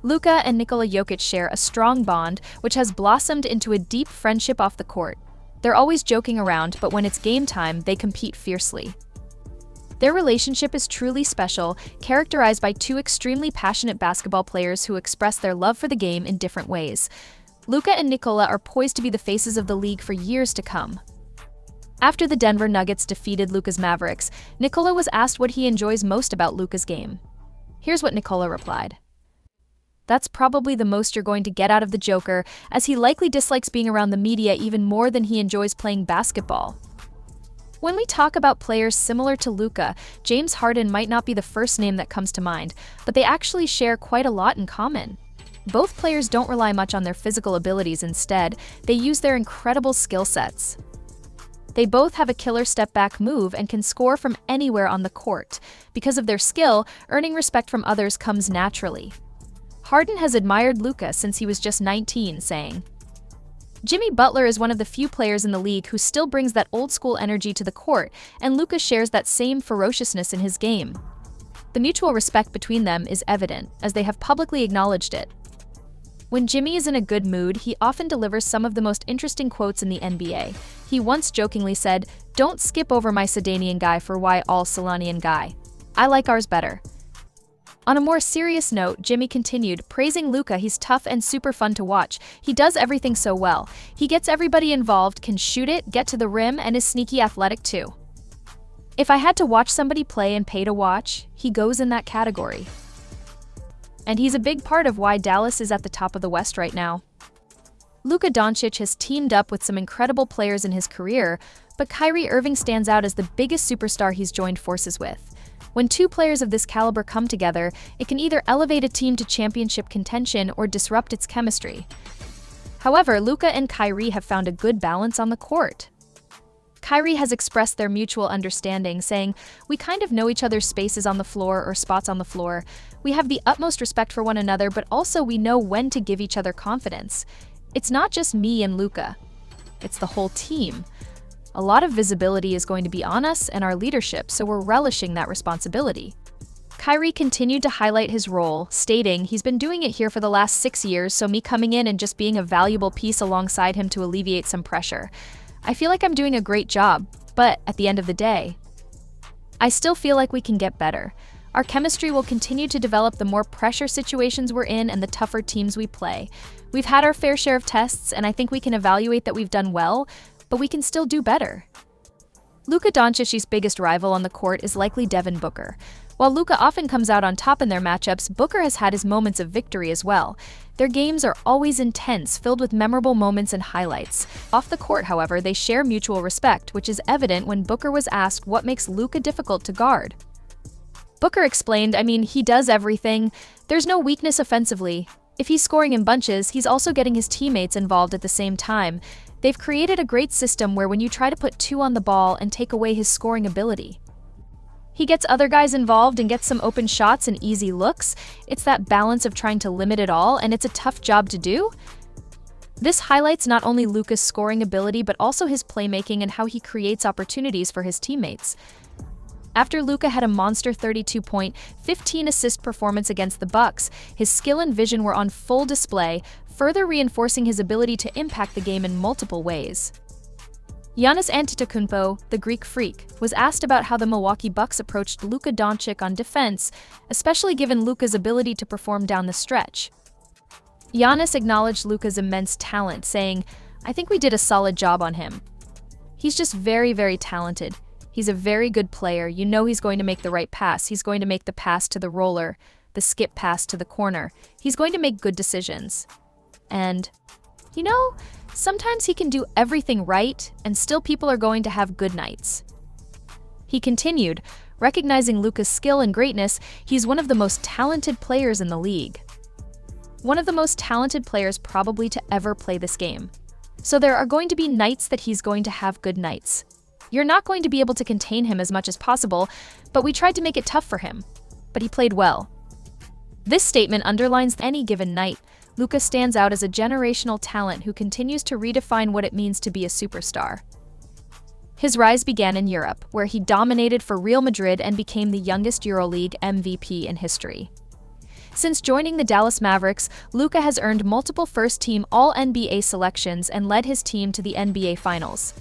Luka and Nikola Jokić share a strong bond, which has blossomed into a deep friendship off the court. They're always joking around, but when it's game time, they compete fiercely. Their relationship is truly special, characterized by two extremely passionate basketball players who express their love for the game in different ways. Luka and Nikola are poised to be the faces of the league for years to come. After the Denver Nuggets defeated Luka's Mavericks, Nikola was asked what he enjoys most about Luka's game. Here's what Nikola replied. "That's probably the most you're going to get out of the Joker, as he likely dislikes being around the media even more than he enjoys playing basketball." When we talk about players similar to Luka, James Harden might not be the first name that comes to mind, but they actually share quite a lot in common. Both players don't rely much on their physical abilities. Instead, they use their incredible skill sets. They both have a killer step-back move and can score from anywhere on the court. Because of their skill, earning respect from others comes naturally. Harden has admired Luka since he was just 19, saying, "Jimmy Butler is one of the few players in the league who still brings that old-school energy to the court, and Luka shares that same ferociousness in his game." The mutual respect between them is evident, as they have publicly acknowledged it. When Jimmy is in a good mood, he often delivers some of the most interesting quotes in the NBA. He once jokingly said, "Don't skip over my Sedanian guy for why all Solanian guy. I like ours better." On a more serious note, Jimmy continued, praising Luka. "He's tough and super fun to watch. He does everything so well. He gets everybody involved, can shoot it, get to the rim, and is sneaky athletic too. If I had to watch somebody play and pay to watch, he goes in that category." And he's a big part of why Dallas is at the top of the West right now. Luka Doncic has teamed up with some incredible players in his career, but Kyrie Irving stands out as the biggest superstar he's joined forces with. When two players of this caliber come together, it can either elevate a team to championship contention or disrupt its chemistry. However, Luka and Kyrie have found a good balance on the court. Kyrie has expressed their mutual understanding, saying, "We kind of know each other's spaces on the floor or spots on the floor. We have the utmost respect for one another, but also we know when to give each other confidence. It's not just me and Luka. It's the whole team. A lot of visibility is going to be on us and our leadership, so we're relishing that responsibility." Kyrie continued to highlight his role, stating, "He's been doing it here for the last 6 years, so me coming in and just being a valuable piece alongside him to alleviate some pressure. I feel like I'm doing a great job, but at the end of the day, I still feel like we can get better. Our chemistry will continue to develop the more pressure situations we're in and the tougher teams we play. We've had our fair share of tests, and I think we can evaluate that we've done well, but we can still do better." Luka Doncic's biggest rival on the court is likely Devin Booker. While Luka often comes out on top in their matchups, Booker has had his moments of victory as well. Their games are always intense, filled with memorable moments and highlights. Off the court, however, they share mutual respect, which is evident when Booker was asked what makes Luka difficult to guard. Booker explained, "I mean, he does everything. There's no weakness offensively. If he's scoring in bunches, he's also getting his teammates involved at the same time. They've created a great system where when you try to put two on the ball and take away his scoring ability, he gets other guys involved and gets some open shots and easy looks. It's that balance of trying to limit it all, and it's a tough job to do." This highlights not only Luka's scoring ability but also his playmaking and how he creates opportunities for his teammates. After Luka had a monster 32-point, 15-assist performance against the Bucks, his skill and vision were on full display, further reinforcing his ability to impact the game in multiple ways. Giannis Antetokounmpo, the Greek freak, was asked about how the Milwaukee Bucks approached Luka Doncic on defense, especially given Luka's ability to perform down the stretch. Giannis acknowledged Luka's immense talent, saying, "I think we did a solid job on him. He's just very, very talented. He's a very good player. You know he's going to make the right pass. He's going to make the pass to the roller, the skip pass to the corner. He's going to make good decisions. And, you know, sometimes he can do everything right, and still people are going to have good nights." He continued, recognizing Luka's skill and greatness, he's one of the most talented players in the league. One of the most talented players probably to ever play this game. So there are going to be nights that he's going to have good nights. You're not going to be able to contain him as much as possible, but we tried to make it tough for him. But he played well. This statement underlines any given night, Luka stands out as a generational talent who continues to redefine what it means to be a superstar. His rise began in Europe, where he dominated for Real Madrid and became the youngest EuroLeague MVP in history. Since joining the Dallas Mavericks, Luka has earned multiple first-team All-NBA selections and led his team to the NBA Finals.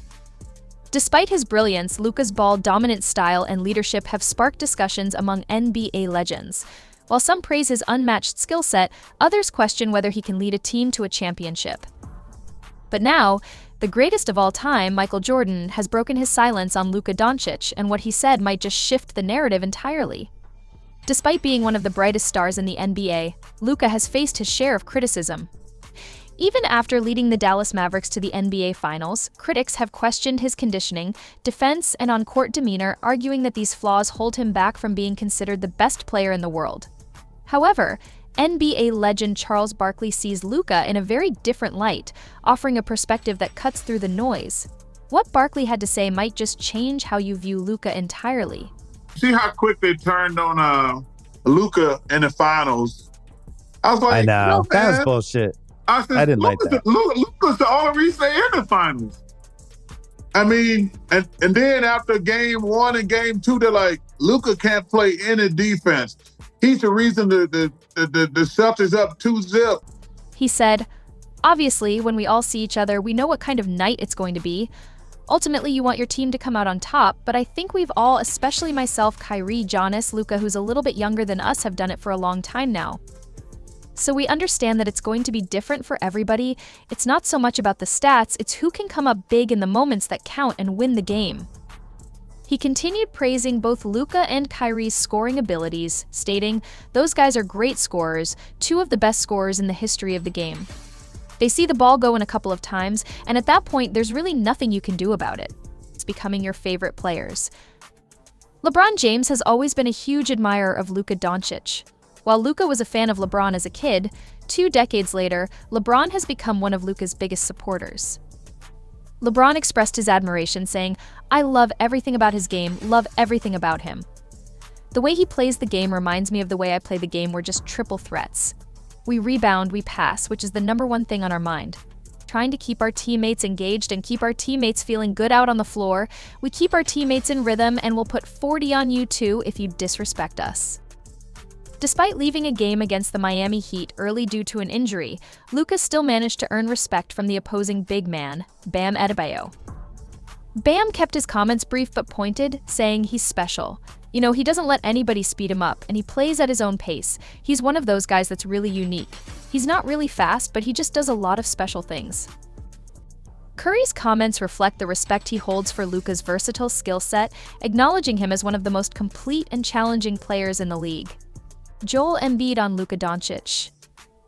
Despite his brilliance, Luka's ball-dominant style and leadership have sparked discussions among NBA legends. While some praise his unmatched skill set, others question whether he can lead a team to a championship. But now, the greatest of all time, Michael Jordan, has broken his silence on Luka Doncic, and what he said might just shift the narrative entirely. Despite being one of the brightest stars in the NBA, Luka has faced his share of criticism. Even after leading the Dallas Mavericks to the NBA Finals, critics have questioned his conditioning, defense, and on-court demeanor, arguing that these flaws hold him back from being considered the best player in the world. However, NBA legend Charles Barkley sees Luka in a very different light, offering a perspective that cuts through the noise. What Barkley had to say might just change how you view Luka entirely. See how quick they turned on Luka in the finals. I was like, I know. no, That was bullshit. I said, I didn't like that. Luka's the only reason they're in the finals. I mean, and then after game 1 and game 2, they're like, Luka can't play any defense. He's the reason the Celtics up 2-0. He said, "Obviously, when we all see each other, we know what kind of night it's going to be. Ultimately, you want your team to come out on top, but I think we've all, especially myself, Kyrie, Giannis, Luka, who's a little bit younger than us, have done it for a long time now. So we understand that it's going to be different for everybody. It's not so much about the stats, it's who can come up big in the moments that count and win the game." He continued praising both Luka and Kyrie's scoring abilities, stating, "Those guys are great scorers, 2 of the best scorers in the history of the game. They see the ball go in a couple of times, and at that point, there's really nothing you can do about it. It's becoming your favorite players." LeBron James has always been a huge admirer of Luka Doncic. While Luka was a fan of LeBron as a kid, 2 decades later, LeBron has become one of Luka's biggest supporters. LeBron expressed his admiration, saying, "I love everything about his game, love everything about him. The way he plays the game reminds me of the way I play the game. We're just triple threats. We rebound, we pass, which is the #1 thing on our mind. Trying to keep our teammates engaged and keep our teammates feeling good out on the floor. We keep our teammates in rhythm, and we'll put 40 on you too if you disrespect us." Despite leaving a game against the Miami Heat early due to an injury, Luka still managed to earn respect from the opposing big man, Bam Adebayo. Bam kept his comments brief but pointed, saying he's special. You know, he doesn't let anybody speed him up, and he plays at his own pace. He's one of those guys that's really unique. He's not really fast, but he just does a lot of special things. Curry's comments reflect the respect he holds for Luka's versatile skill set, acknowledging him as one of the most complete and challenging players in the league. Joel Embiid on Luka Doncic.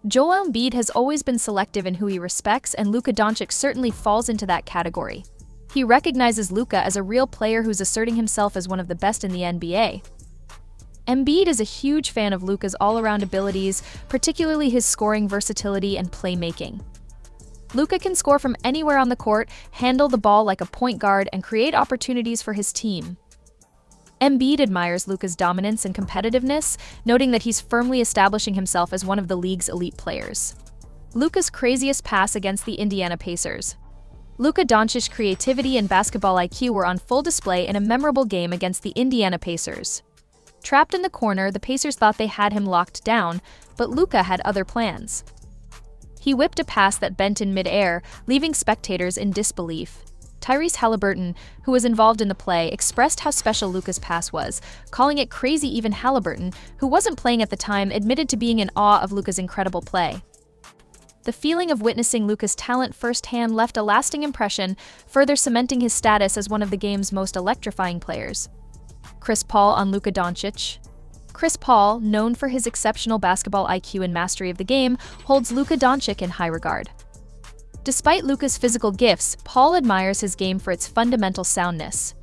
Joel Embiid has always been selective in who he respects, and Luka Doncic certainly falls into that category. He recognizes Luka as a real player who's asserting himself as one of the best in the NBA. Embiid is a huge fan of Luka's all-around abilities, particularly his scoring versatility and playmaking. Luka can score from anywhere on the court, handle the ball like a point guard, and create opportunities for his team. Embiid admires Luka's dominance and competitiveness, noting that he's firmly establishing himself as one of the league's elite players. Luka's craziest pass against the Indiana Pacers. Luka Doncic's creativity and basketball IQ were on full display in a memorable game against the Indiana Pacers. Trapped in the corner, the Pacers thought they had him locked down, but Luka had other plans. He whipped a pass that bent in mid-air, leaving spectators in disbelief. Tyrese Halliburton, who was involved in the play, expressed how special Luka's pass was, calling it crazy. Even Halliburton, who wasn't playing at the time, admitted to being in awe of Luka's incredible play. The feeling of witnessing Luka's talent firsthand left a lasting impression, further cementing his status as one of the game's most electrifying players. Chris Paul on Luka Doncic. Chris Paul, known for his exceptional basketball IQ and mastery of the game, holds Luka Doncic in high regard. Despite Luka's physical gifts, Paul admires his game for its fundamental soundness.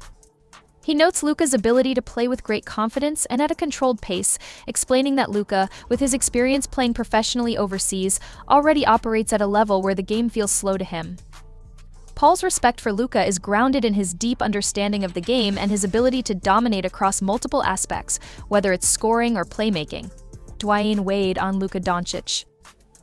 He notes Luka's ability to play with great confidence and at a controlled pace, explaining that Luka, with his experience playing professionally overseas, already operates at a level where the game feels slow to him. Paul's respect for Luka is grounded in his deep understanding of the game and his ability to dominate across multiple aspects, whether it's scoring or playmaking. Dwyane Wade on Luka Doncic.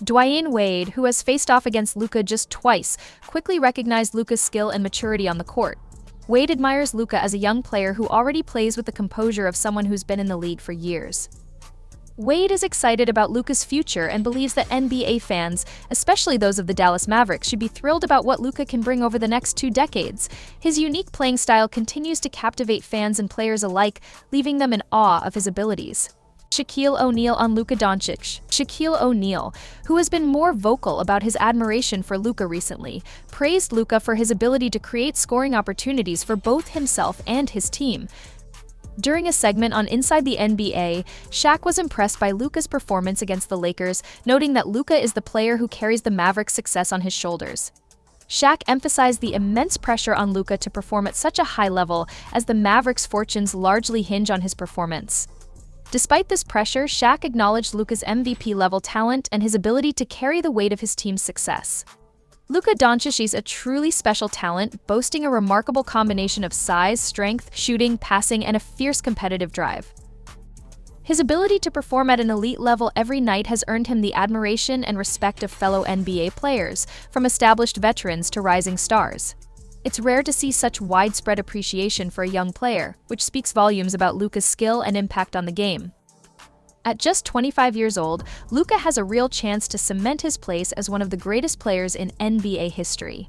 Dwyane Wade, who has faced off against Luka just twice, quickly recognized Luka's skill and maturity on the court. Wade admires Luka as a young player who already plays with the composure of someone who's been in the league for years. Wade is excited about Luka's future and believes that NBA fans, especially those of the Dallas Mavericks, should be thrilled about what Luka can bring over the next 2 decades. His unique playing style continues to captivate fans and players alike, leaving them in awe of his abilities. Shaquille O'Neal on Luka Doncic. Shaquille O'Neal, who has been more vocal about his admiration for Luka recently, praised Luka for his ability to create scoring opportunities for both himself and his team. During a segment on Inside the NBA, Shaq was impressed by Luka's performance against the Lakers, noting that Luka is the player who carries the Mavericks' success on his shoulders. Shaq emphasized the immense pressure on Luka to perform at such a high level, as the Mavericks' fortunes largely hinge on his performance. Despite this pressure, Shaq acknowledged Luka's MVP-level talent and his ability to carry the weight of his team's success. Luka Doncic is a truly special talent, boasting a remarkable combination of size, strength, shooting, passing, and a fierce competitive drive. His ability to perform at an elite level every night has earned him the admiration and respect of fellow NBA players, from established veterans to rising stars. It's rare to see such widespread appreciation for a young player, which speaks volumes about Luka's skill and impact on the game. At just 25 years old, Luka has a real chance to cement his place as one of the greatest players in NBA history.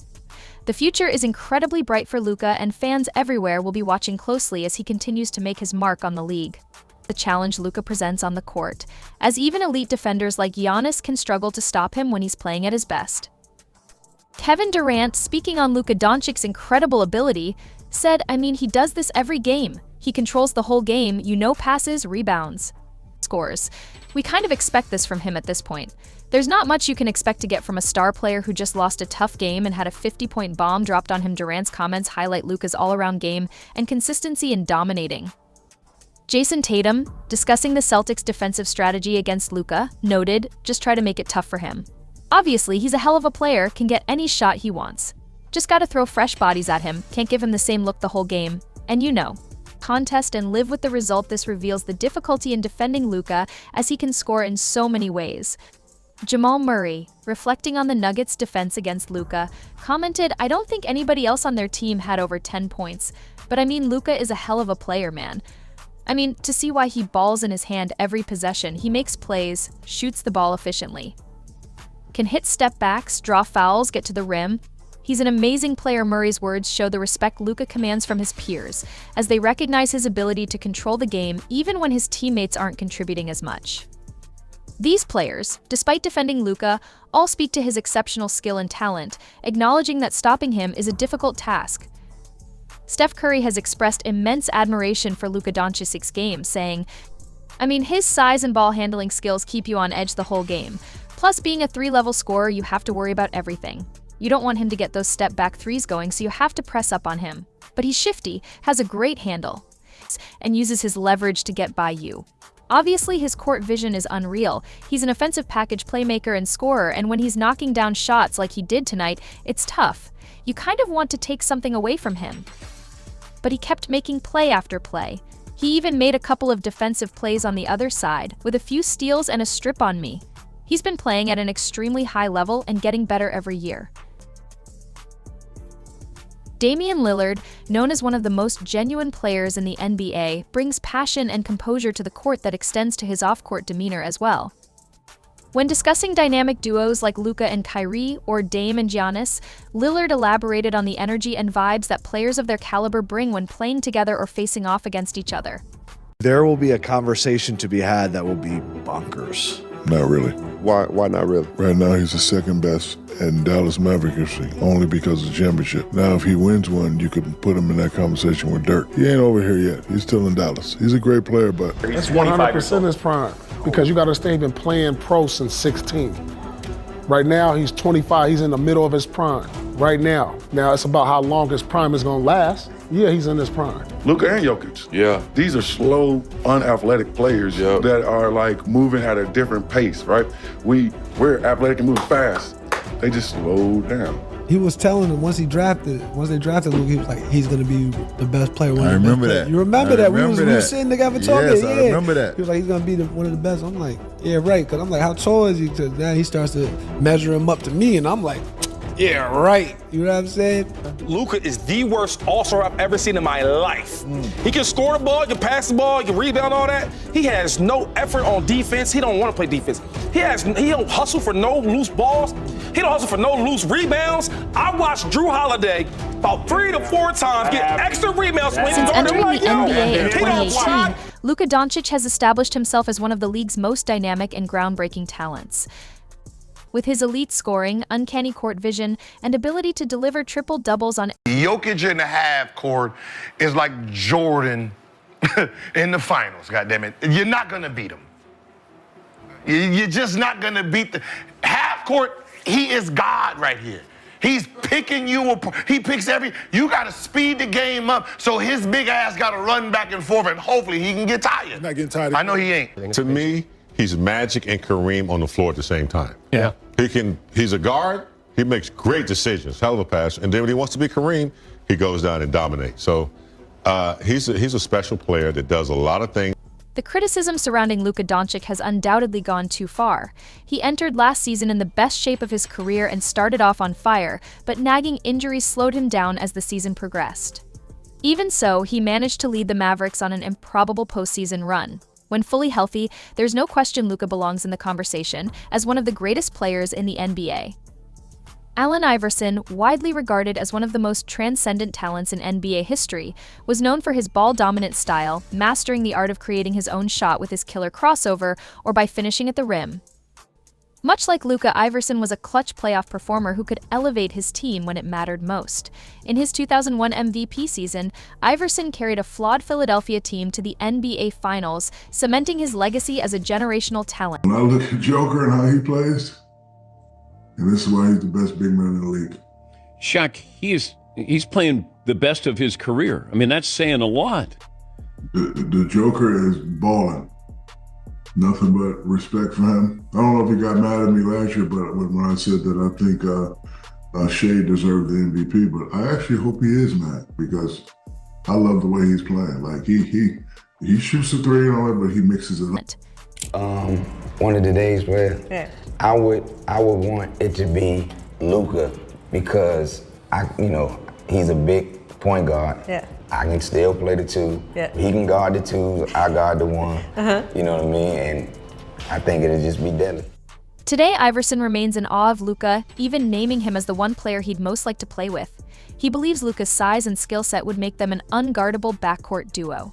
The future is incredibly bright for Luka, and fans everywhere will be watching closely as he continues to make his mark on the league. The challenge Luka presents on the court, as even elite defenders like Giannis can struggle to stop him when he's playing at his best. Kevin Durant, speaking on Luka Doncic's incredible ability, said, he does this every game. He controls the whole game, passes, rebounds, scores. We kind of expect this from him at this point. There's not much you can expect to get from a star player who just lost a tough game and had a 50-point bomb dropped on him. Durant's comments highlight Luka's all-around game and consistency in dominating. Jason Tatum, discussing the Celtics' defensive strategy against Luka, noted, just try to make it tough for him. Obviously, he's a hell of a player, can get any shot he wants. Just gotta throw fresh bodies at him, can't give him the same look the whole game. And contest and live with the result. This reveals the difficulty in defending Luka, as he can score in so many ways. Jamal Murray, reflecting on the Nuggets' defense against Luka, commented, I don't think anybody else on their team had over 10 points, but Luka is a hell of a player, man. To see why he balls in his hand every possession, he makes plays, shoots the ball efficiently. Can hit step backs, draw fouls, get to the rim. He's an amazing player. Murray's words show the respect Luka commands from his peers, as they recognize his ability to control the game even when his teammates aren't contributing as much. These players, despite defending Luka, all speak to his exceptional skill and talent, acknowledging that stopping him is a difficult task. Steph Curry has expressed immense admiration for Luka Doncic's game, saying, his size and ball handling skills keep you on edge the whole game. Plus, being a 3-level scorer, you have to worry about everything. You don't want him to get those step-back threes going, so you have to press up on him. But he's shifty, has a great handle, and uses his leverage to get by you. Obviously, his court vision is unreal. He's an offensive package playmaker and scorer, and when he's knocking down shots like he did tonight, it's tough. You kind of want to take something away from him. But he kept making play after play. He even made a couple of defensive plays on the other side, with a few steals and a strip on me. He's been playing at an extremely high level and getting better every year. Damian Lillard, known as one of the most genuine players in the NBA, brings passion and composure to the court that extends to his off-court demeanor as well. When discussing dynamic duos like Luka and Kyrie or Dame and Giannis, Lillard elaborated on the energy and vibes that players of their caliber bring when playing together or facing off against each other. There will be a conversation to be had that will be bonkers. Not really. Why not really? Right now, he's the second best in Dallas Maverick history, only because of the championship. Now, if he wins one, you could put him in that conversation with Dirk. He ain't over here yet. He's still in Dallas. He's a great player, but... That's 100% his prime, because you got to stay been playing pro since 16. Right now, he's 25. He's in the middle of his prime. Right now. Now, it's about how long his prime is going to last. Yeah, he's in his prime. Luka and Jokic. Yeah. These are slow, unathletic players that are like moving at a different pace, right? We're athletic and moving fast. They just slow down. He was telling them once they drafted Luka, he was like, he's going to be the best player. I remember that. You remember that? We were sitting together talking. Yes, I remember that. He was like, he's going to be one of the best. I'm like, yeah, right. Because I'm like, how tall is he? Because now he starts to measure him up to me. And I'm like, Yeah, right. You know what I'm saying? Luka is the worst all-star I've ever seen in my life. He can score the ball, he can pass the ball, he can rebound, all that. He has no effort on defense. He don't want to play defense. He don't hustle for no loose balls. He don't hustle for no loose rebounds. I watched Drew Holiday about 3 to 4 times get extra rebounds when Since he's entering the NBA in he don't 2018, Luka Doncic has established himself as one of the league's most dynamic and groundbreaking talents. With his elite scoring, uncanny court vision, and ability to deliver triple-doubles on Jokic in the half court is like Jordan in the finals, goddammit. You're not going to beat him. You're just not going to beat the half court. He is God right here. He's picking you apart. He picks you got to speed the game up so his big ass got to run back and forth, and hopefully he can get tired. He's not getting tired. I know he ain't. To me, he's Magic and Kareem on the floor at the same time. Yeah. He's a guard. He makes great decisions, hell of a pass. And then when he wants to be Kareem, he goes down and dominates. So he's a special player that does a lot of things. The criticism surrounding Luka Doncic has undoubtedly gone too far. He entered last season in the best shape of his career and started off on fire, but nagging injuries slowed him down as the season progressed. Even so, he managed to lead the Mavericks on an improbable postseason run. When fully healthy, there's no question Luka belongs in the conversation as one of the greatest players in the NBA. Allen Iverson, widely regarded as one of the most transcendent talents in NBA history, was known for his ball-dominant style, mastering the art of creating his own shot with his killer crossover or by finishing at the rim. Much like Luka, Iverson was a clutch playoff performer who could elevate his team when it mattered most. In his 2001 MVP season, Iverson carried a flawed Philadelphia team to the NBA Finals, cementing his legacy as a generational talent. When I look at Joker and how he plays, and this is why he's the best big man in the league. Shaq, he's playing the best of his career. I mean, that's saying a lot. The Joker is balling. Nothing but respect for him. I don't know if he got mad at me last year, but when I said that I think Shea deserved the MVP, but I actually hope he is mad because I love the way he's playing. Like he shoots a three and all that, but he mixes it up. One of the days where I would want it to be Luka because he's a big point guard. Yeah. I can still play the 2. Yeah. He can guard the 2. I guard the 1. You know what I mean? And I think it'll just be deadly. Today, Iverson remains in awe of Luka, even naming him as the one player he'd most like to play with. He believes Luka's size and skill set would make them an unguardable backcourt duo.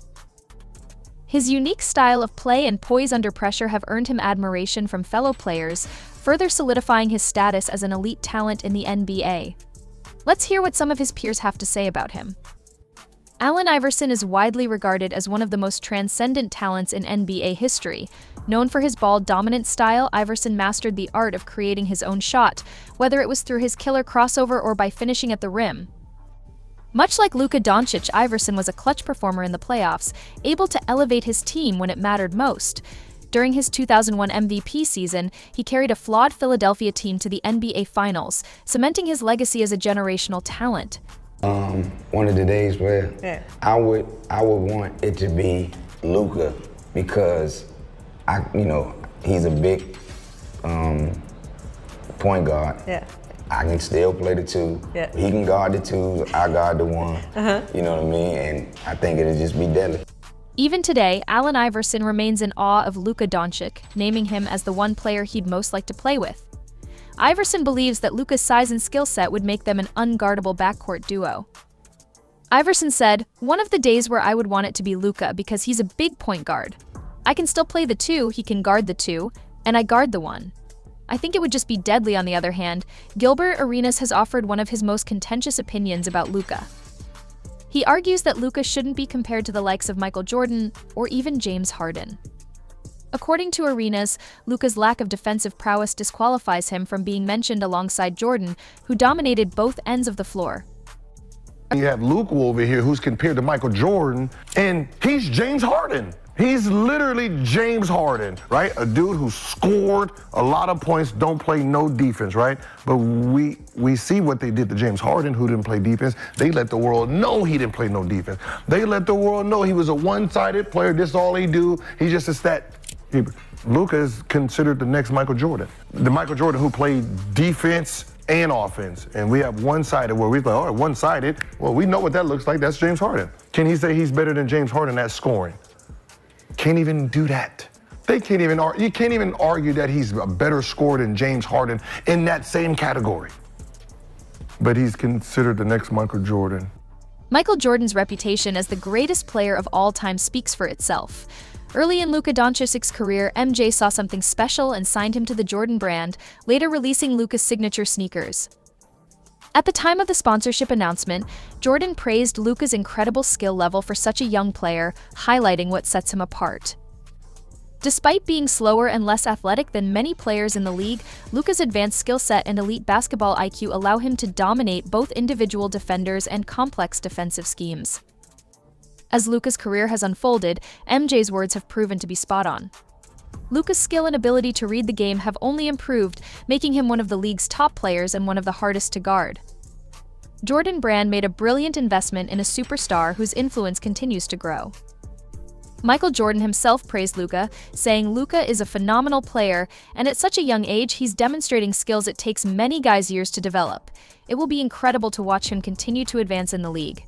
His unique style of play and poise under pressure have earned him admiration from fellow players, further solidifying his status as an elite talent in the NBA. Let's hear what some of his peers have to say about him. Allen Iverson is widely regarded as one of the most transcendent talents in NBA history. Known for his ball-dominant style, Iverson mastered the art of creating his own shot, whether it was through his killer crossover or by finishing at the rim. Much like Luka Doncic, Iverson was a clutch performer in the playoffs, able to elevate his team when it mattered most. During his 2001 MVP season, he carried a flawed Philadelphia team to the NBA Finals, cementing his legacy as a generational talent. One of the days where I would want it to be Luka because he's a big point guard. Yeah. I can still play the 2. Yeah. He can guard the 2. I guard the 1. You know what I mean? And I think it'll just be deadly. Even today, Allen Iverson remains in awe of Luka Doncic, naming him as the one player he'd most like to play with. Iverson believes that Luka's size and skill set would make them an unguardable backcourt duo. Iverson said, "One of the days where I would want it to be Luka because he's a big point guard. I can still play the 2, he can guard the 2, and I guard the 1. I think it would just be deadly." On the other hand, Gilbert Arenas has offered one of his most contentious opinions about Luka. He argues that Luka shouldn't be compared to the likes of Michael Jordan or even James Harden. According to Arenas, Luka's lack of defensive prowess disqualifies him from being mentioned alongside Jordan, who dominated both ends of the floor. You have Luka over here who's compared to Michael Jordan, and he's James Harden. He's literally James Harden, right? A dude who scored a lot of points, don't play no defense, right? But we see what they did to James Harden, who didn't play defense. They let the world know he didn't play no defense. They let the world know he was a one-sided player. This is all he do. He's just a stat. Luka is considered the next Michael Jordan. The Michael Jordan who played defense and offense. And we have one-sided where we're like, all right, one-sided. Well, we know what that looks like. That's James Harden. Can he say he's better than James Harden at scoring? Can't even do that. They can't even you can't even argue that he's a better scorer than James Harden in that same category. But he's considered the next Michael Jordan. Michael Jordan's reputation as the greatest player of all time speaks for itself. Early in Luka Doncic's career, MJ saw something special and signed him to the Jordan brand, later releasing Luka's signature sneakers. At the time of the sponsorship announcement, Jordan praised Luka's incredible skill level for such a young player, highlighting what sets him apart. Despite being slower and less athletic than many players in the league, Luka's advanced skill set and elite basketball IQ allow him to dominate both individual defenders and complex defensive schemes. As Luka's career has unfolded, MJ's words have proven to be spot on. Luka's skill and ability to read the game have only improved, making him one of the league's top players and one of the hardest to guard. Jordan Brand made a brilliant investment in a superstar whose influence continues to grow. Michael Jordan himself praised Luka, saying Luka is a phenomenal player, and at such a young age, he's demonstrating skills it takes many guys years to develop. It will be incredible to watch him continue to advance in the league.